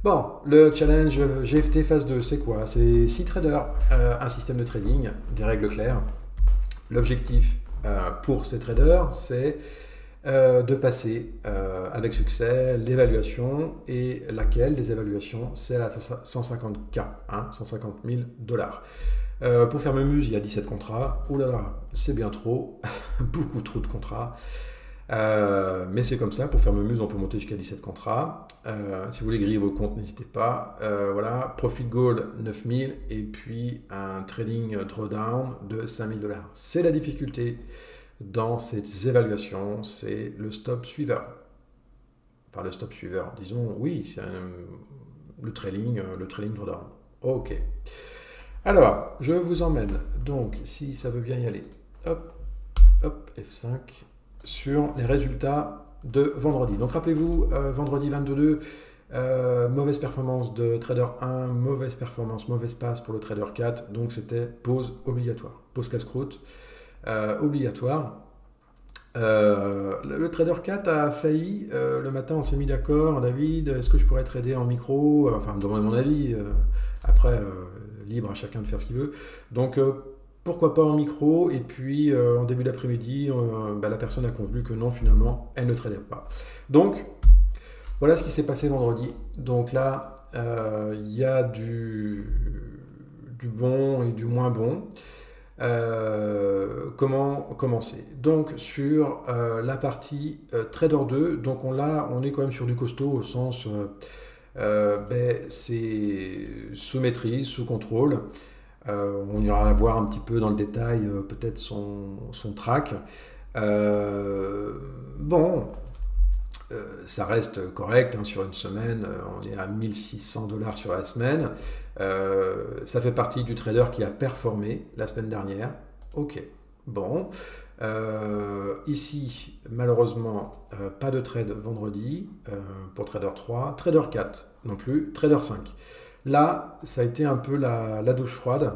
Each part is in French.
Bon, le challenge GFT phase 2, c'est quoi? C'est 6 traders, un système de trading, des règles claires. L'objectif pour ces traders, c'est de passer avec succès l'évaluation, et laquelle des évaluations? C'est à 150K, 150 000 dollars. Pour faire Memuse, il y a 17 contrats. Ouh là là, c'est bien trop, beaucoup trop de contrats. Mais c'est comme ça, pour faire Memuse, on peut monter jusqu'à 17 contrats. Si vous voulez griller vos comptes, n'hésitez pas. Voilà, profit goal 9000 et puis un trading drawdown de 5000 dollars. C'est la difficulté dans ces évaluations, c'est le stop suiveur. Enfin, le stop suiveur, disons, oui, c'est le trailing drawdown. Ok. Alors, je vous emmène, donc, si ça veut bien y aller, hop, hop, F5, sur les résultats de vendredi. Donc rappelez-vous, vendredi 22, mauvaise performance de trader 1, mauvaise performance, mauvaise passe pour le trader 4, donc c'était pause obligatoire, pause casse-croûte obligatoire. Le trader 4 a failli, le matin on s'est mis d'accord, David, est-ce que je pourrais trader en micro, enfin me demander mon avis, après libre à chacun de faire ce qu'il veut, donc pourquoi pas en micro, et puis en début d'après-midi, la personne a convenu que non, finalement, elle ne tradait pas. Donc, voilà ce qui s'est passé vendredi. Donc là, il y a du bon et du moins bon. Comment commencer? Donc sur la partie Trader 2, donc on est quand même sur du costaud au sens, c'est sous maîtrise, sous contrôle. On ira voir un petit peu dans le détail peut-être son track. Bon, ça reste correct sur une semaine, on est à 1600 dollars sur la semaine. Ça fait partie du trader qui a performé la semaine dernière. Ok, bon. Ici, malheureusement, pas de trade vendredi pour trader 3, trader 4 non plus, trader 5. Là, ça a été un peu la douche froide.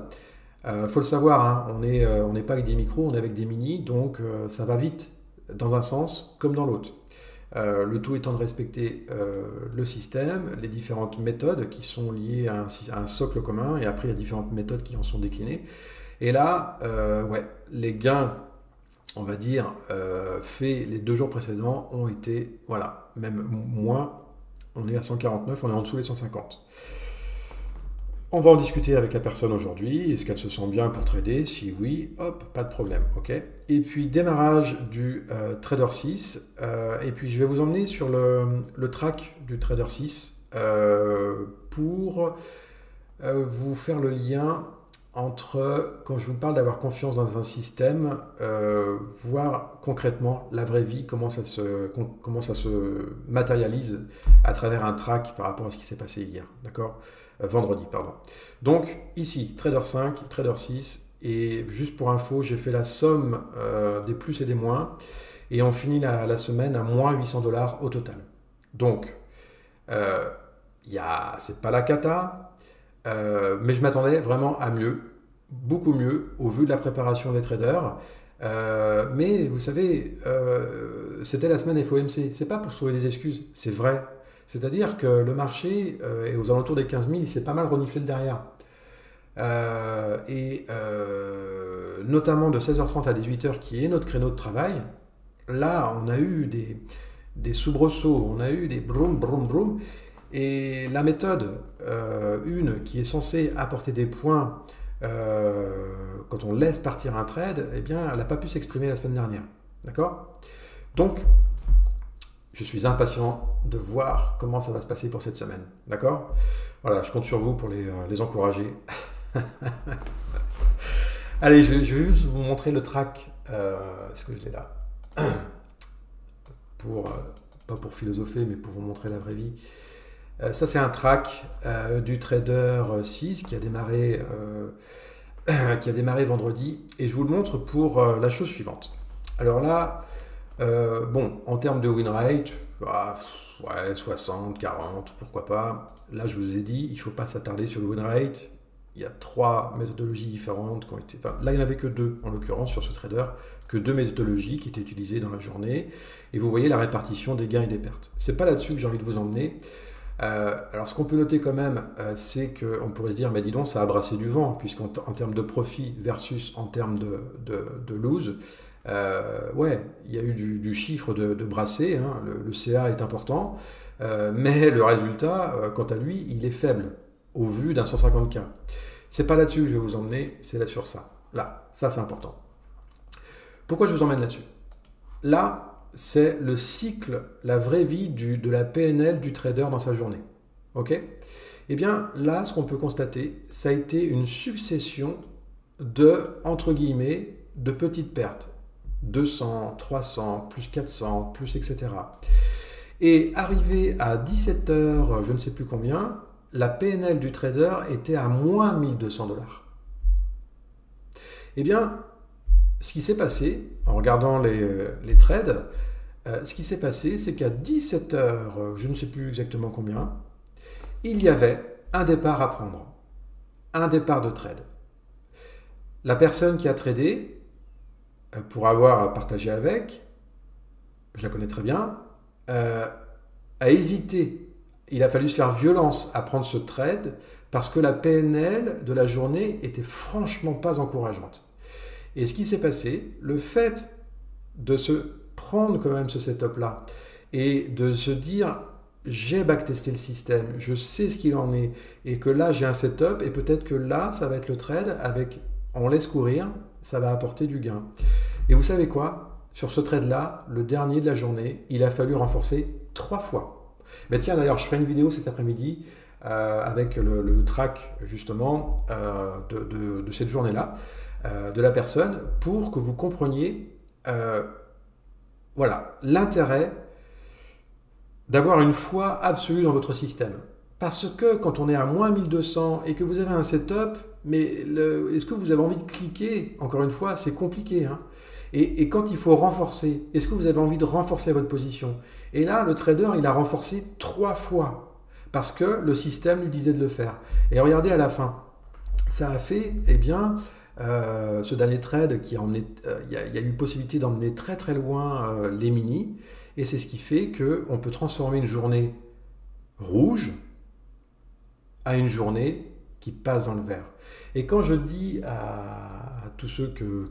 Faut le savoir, on n'est pas avec des micros, on est avec des mini, donc ça va vite dans un sens comme dans l'autre. Le tout étant de respecter le système, les différentes méthodes qui sont liées à un socle commun, et après il y a différentes méthodes qui en sont déclinées. Et là, les gains, on va dire, faits les 2 jours précédents ont été, voilà, même moins. On est à 149, on est en dessous des 150. On va en discuter avec la personne aujourd'hui. Est-ce qu'elle se sent bien pour trader? Si oui, hop, pas de problème. Ok. Et puis démarrage du Trader 6. Et puis je vais vous emmener sur le track du Trader 6 pour vous faire le lien entre, quand je vous parle d'avoir confiance dans un système, voir concrètement la vraie vie, comment ça se matérialise à travers un track par rapport à ce qui s'est passé hier. D'accord? Vendredi, pardon. Donc ici, Trader 5, Trader 6, et juste pour info, j'ai fait la somme des plus et des moins, et on finit la semaine à moins 800 dollars au total. Donc, c'est pas la cata, mais je m'attendais vraiment à mieux, beaucoup mieux, au vu de la préparation des traders. Mais vous savez, c'était la semaine FOMC, c'est pas pour se trouver des excuses, c'est vrai. C'est-à-dire que le marché est aux alentours des 15 000, il s'est pas mal reniflé de derrière. Notamment de 16h30 à 18h, qui est notre créneau de travail, là, on a eu des soubresauts, on a eu des broum, broum, broum. Et la méthode, une qui est censée apporter des points quand on laisse partir un trade, eh bien, elle n'a pas pu s'exprimer la semaine dernière. D'accord? Donc, je suis impatient de voir comment ça va se passer pour cette semaine. D'accord? Voilà, je compte sur vous pour les encourager. Allez, je vais juste vous montrer le track. Est-ce que je l'ai là? Pas pour philosopher, mais pour vous montrer la vraie vie. Ça, c'est un track du Trader 6 qui a démarré vendredi. Et je vous le montre pour la chose suivante. Alors là, en termes de win rate, 60, 40, pourquoi pas. Là, je vous ai dit, il ne faut pas s'attarder sur le win rate. Il y a 3 méthodologies différentes qui ont été... Enfin, là, il n'y en avait que 2, en l'occurrence, sur ce trader, que 2 méthodologies qui étaient utilisées dans la journée. Et vous voyez la répartition des gains et des pertes. Ce n'est pas là-dessus que j'ai envie de vous emmener. Alors ce qu'on peut noter quand même, c'est qu'on pourrait se dire, mais dis donc, ça a brassé du vent, puisqu'en termes de profit versus en termes de lose, ouais, il y a eu du chiffre de brassé, hein, le CA est important, mais le résultat, quant à lui, il est faible, au vu d'un 150K. C'est pas là-dessus que je vais vous emmener, c'est là sur ça. Là, ça c'est important. Pourquoi je vous emmène là-dessus? Là, c'est le cycle, la vraie vie de la PNL du trader dans sa journée. Ok? Eh bien, là, ce qu'on peut constater, ça a été une succession de, entre guillemets, de petites pertes. 200, 300, plus 400, plus etc. Et arrivé à 17 heures, je ne sais plus combien, la PNL du trader était à moins 1200 $. Eh bien, ce qui s'est passé, en regardant les trades, ce qui s'est passé, c'est qu'à 17 heures, je ne sais plus exactement combien, il y avait un départ à prendre, un départ de trade. La personne qui a tradé, pour avoir partagé avec, je la connais très bien, a hésité. Il a fallu se faire violence à prendre ce trade parce que la PNL de la journée était franchement pas encourageante. Et ce qui s'est passé, le fait de se prendre quand même ce setup-là et de se dire j'ai backtesté le système, je sais ce qu'il en est et que là j'ai un setup et peut-être que là ça va être le trade avec on laisse courir, ça va apporter du gain. Et vous savez quoi? Sur ce trade-là, le dernier de la journée, il a fallu renforcer 3 fois. Mais tiens, d'ailleurs, je ferai une vidéo cet après-midi avec le track, justement, de cette journée-là, de la personne, pour que vous compreniez voilà, l'intérêt d'avoir une foi absolue dans votre système. Parce que quand on est à moins 1200 et que vous avez un setup, mais est-ce que vous avez envie de cliquer? Encore une fois, c'est compliqué. Hein. Et quand il faut renforcer, est-ce que vous avez envie de renforcer votre position? Et là, le trader, il a renforcé 3 fois parce que le système lui disait de le faire. Et regardez à la fin, ça a fait, eh bien, ce dernier trade qui a emmené, il y a eu possibilité d'emmener très très loin les mini, et c'est ce qui fait qu'on peut transformer une journée rouge à une journée qui passe dans le vert. Et quand je dis à tous ceux que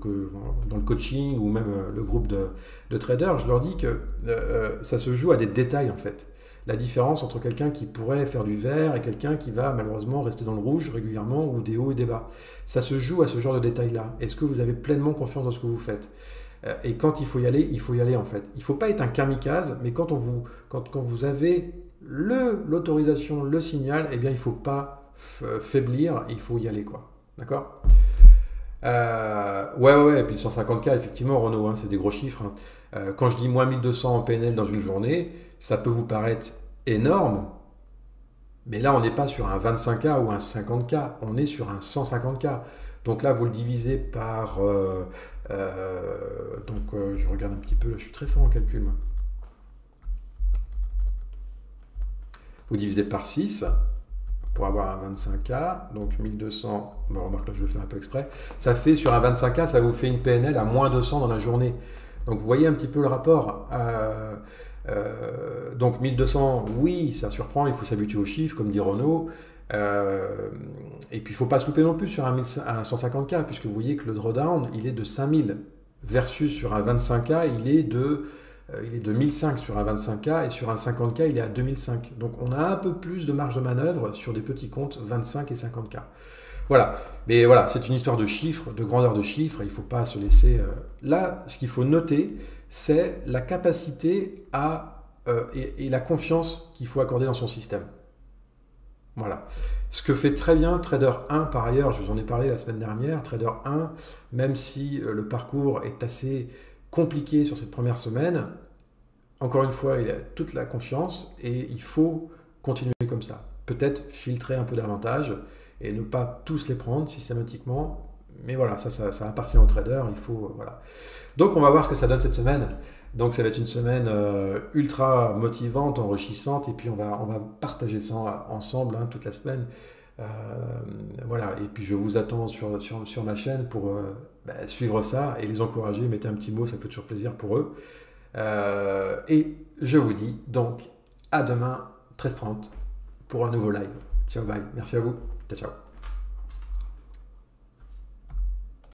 dans le coaching ou même le groupe de traders, je leur dis que ça se joue à des détails en fait. La différence entre quelqu'un qui pourrait faire du vert et quelqu'un qui va malheureusement rester dans le rouge régulièrement ou des hauts et des bas. Ça se joue à ce genre de détails-là. Est-ce que vous avez pleinement confiance dans ce que vous faites? Et quand il faut y aller en fait. Il ne faut pas être un kamikaze, mais quand vous avez l'autorisation, le signal, eh bien il ne faut pas faiblir, il faut y aller quoi. D'accord? Ouais, et puis le 150K, effectivement, Renaud, hein, c'est des gros chiffres. Hein. Quand je dis moins 1200 en PNL dans une journée, ça peut vous paraître énorme, mais là, on n'est pas sur un 25K ou un 50K, on est sur un 150K. Donc là, vous le divisez par... je regarde un petit peu, là, je suis très fort en calcul. Moi. Vous divisez par 6 pour avoir un 25K, donc 1200, bon, remarque là je le fais un peu exprès, ça fait sur un 25K, ça vous fait une PNL à moins 200 dans la journée. Donc vous voyez un petit peu le rapport. Donc 1200, oui, ça surprend, il faut s'habituer aux chiffres, comme dit Renaud. Et puis il ne faut pas se louper non plus sur un 150K, puisque vous voyez que le drawdown, il est de 5000, versus sur un 25K, il est de 1005 sur un 25K, et sur un 50K, il est à 2005. Donc on a un peu plus de marge de manœuvre sur des petits comptes 25 et 50K. Voilà, mais voilà, c'est une histoire de chiffres, de grandeur de chiffres, il ne faut pas se laisser... Là, ce qu'il faut noter, c'est la capacité et la confiance qu'il faut accorder dans son système. Voilà. Ce que fait très bien Trader 1, par ailleurs, je vous en ai parlé la semaine dernière, Trader 1, même si le parcours est assez compliqué sur cette première semaine, encore une fois, il a toute la confiance et il faut continuer comme ça. Peut-être filtrer un peu davantage et ne pas tous les prendre systématiquement, mais voilà, ça appartient aux traders, il faut... voilà. Donc on va voir ce que ça donne cette semaine. Donc ça va être une semaine ultra motivante, enrichissante, et puis on va partager ça ensemble hein, toute la semaine. Voilà, et puis je vous attends sur ma chaîne pour suivre ça et les encourager. Mettez un petit mot, ça fait toujours plaisir pour eux. Et je vous dis donc à demain, 13h30. pour un nouveau live. Ciao, bye. Merci à vous. Ciao, ciao.